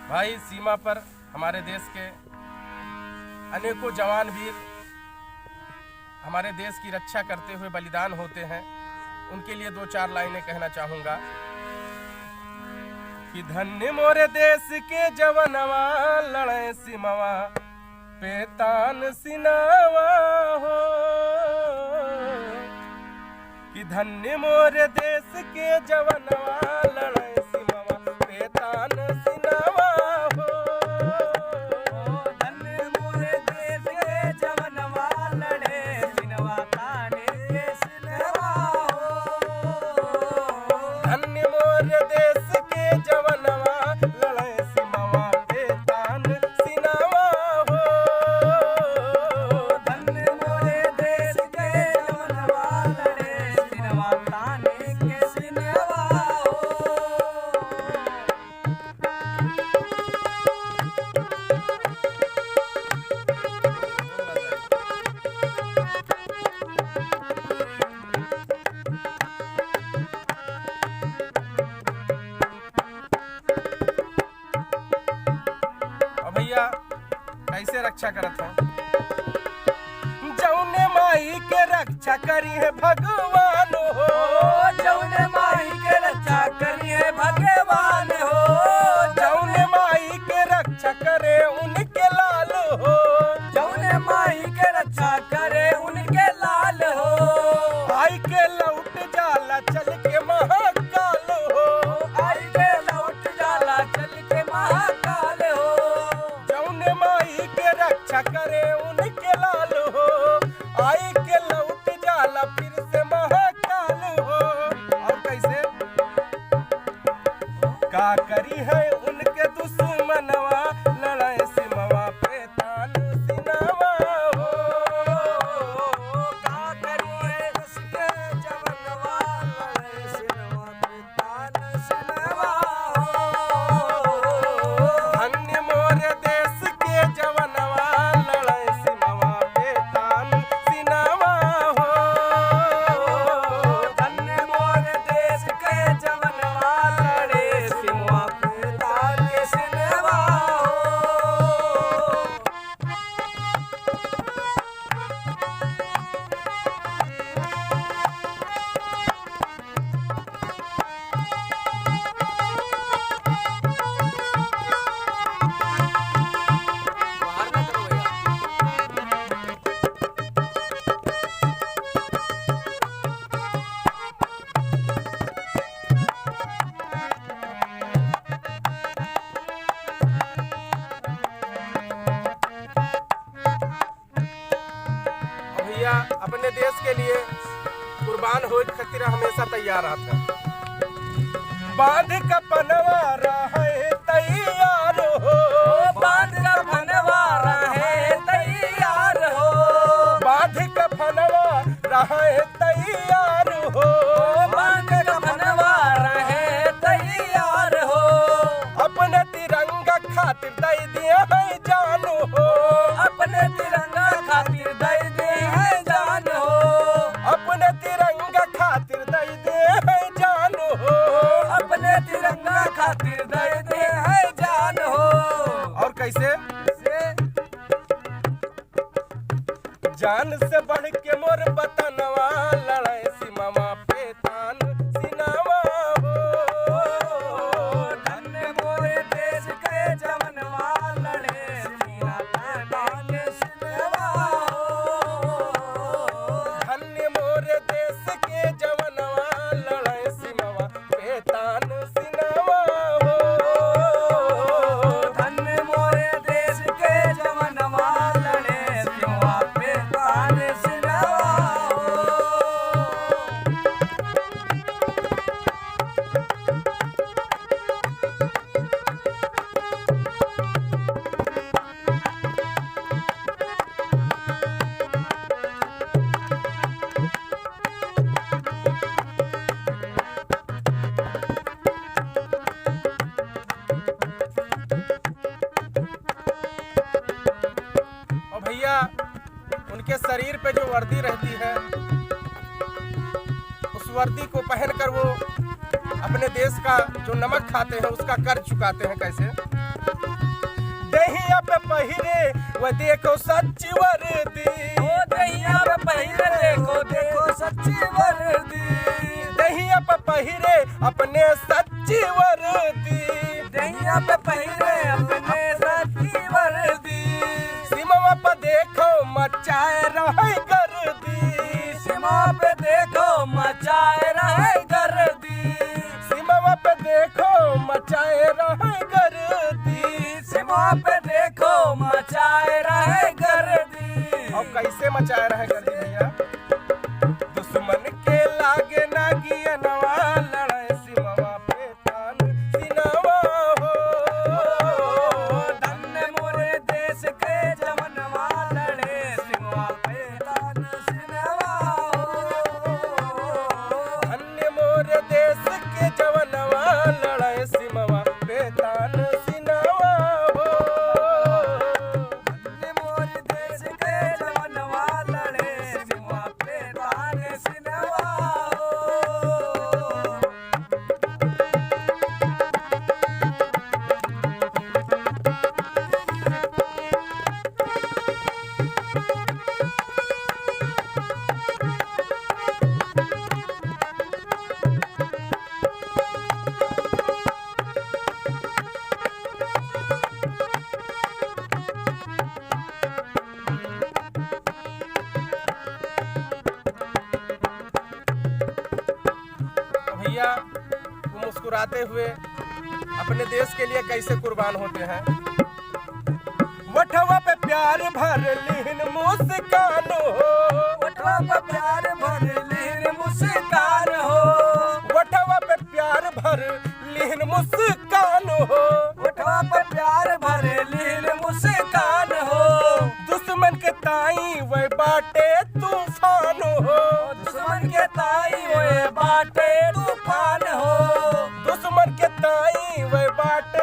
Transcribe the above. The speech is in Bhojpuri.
भाई सीमा पर हमारे देश के अनेकों जवान वीर हमारे देश की रक्षा करते हुए बलिदान होते हैं। उनके लिए दो चार लाइनें कहना चाहूँगा कि धन्य मोरे देश के जवनवा लड़े सिमवा पे तान सिनावा हो, कि धन्य मोरे देश के जवनवा लड़े सिमवा पे तान सिनावा हो। धन्य मोरे देश के जवनवा लड़े सिनवा ताने के सिनवा हो। धन्य मोरे देश के जवनवा लड़े सिमवा पे तान सिनावा हो। धन्य मोरे देश के जवनवा लड़े सिनवा ताने के सिनवा हो। और भैया कैसे रक्षा करत है? जौने माई के रक्षा करी है भगवान हो, जौने माई के रक्षा करिए भगवान हो। जौने माई के रक्षा करे उनके लाल हो। जौने माई के रक्षा करे उनके लाल हो। आई के लौट जाला चल के महाकाल हो। आई के लौट जाला चल के महाकाल हो। जौने माई के रक्षा करे उनके लाल हो। आई के लौट जाला फिर से महाकाल हो। और कैसे का करी है उनके दुश्मनवा लड़ाई सिमवा पे तान सिनावा हो। का करिए उसके जवनवा लड़े सिनवा पे तान सिनवा हो। धन्य मोरे देश के जवनवा लड़ाई सिमवा पे तान सिनावा हो। धन्य मोरे देश के जवनवा लड़े सिनवा पे तान के सिनवा हो। बाहर ना करो भैया। और भैया अपने देश के लिए कुर्बान हो खातिर हमेशा तैयार रहता है। बांध का पनवा रहे तैयार हो। बांध का फनवा रहे तैयार हो। बांध का पनवा रहे तैयार हो। बांध का फनवा रहे तैयार हो। अपने तिरंगा खातिर दे दिया है जान हो। अपने तिरंगा खातिर दे दे है जान हो। अपने तिरंगा खातिर दे दे है जान हो। अपने तिरंगा खातिर दे दे है जान हो। और कैसे से जान से बढ़ के मोर बतनवा लड़ाई सिमवा पे तान सिनावा हो। धन्य मोरे देश के जवनवा लड़े सीना तान के सिनवा हो। धन्य मोरे देश के जवनवा लड़ाई सिमवा पे तान सिनावा हो। धन्य मोरे देश के जवनवा लड़े सिनवा पे तान सिनवा हो। और भैया उनके शरीर पे जो वर्दी रहती है उस वर्दी को पहनकर वो अपने देश का जो नमक खाते हैं उसका कर्ज चुकाते हैं। कैसे? दहिया पे पहिरे वो देखो सच्ची वर्दी, ओ दहिया पे पहिरे देखो सच्ची वर्दी, दहिया पे पहिरे अपने सच्ची वर्दी, दहिया पे पहिरे अपने सच्ची वर्दी, सीमा पे देखो मचाए रहे गर्दी, सीमा पे देखो मचाए रहे गर्दी, सीमा पे देखो मचाए रहे गर्दी, सीमा पे देखो मचाए रहे गर्दी। और कैसे मचाए रहे गर्दी भैया? दुश्मन के लागे ना गियनवा लड़े सीमा पे तान सिनवा हो, धन्य मोरे देश के जवनवा लड़े सीमा पे तान सिनवा हो, अन्य मोर देश के जवनवा लड़े सीमा पे तान सिनवा हो, धन्य मोरे देश के जवनवा लड़े सीमा पे तान सिनवा हो। भैया वो मुस्कुराते हुए अपने देश के लिए कैसे कुर्बान होते हैं। वठवा पे प्यार भर लीन मुस्कान हो, वठवा पे प्यार भर लीन मुस्कान हो, वठवा पे प्यार भर लीन मुस्कान हो, वठवा पे प्यार भर लीन मुस्कान हो, दुश्मन के ताई वह बाटे तूफान हो, दुश्मन के ताई ओए बाटे तूफान हो, दुश्मन के ताई वह बाटे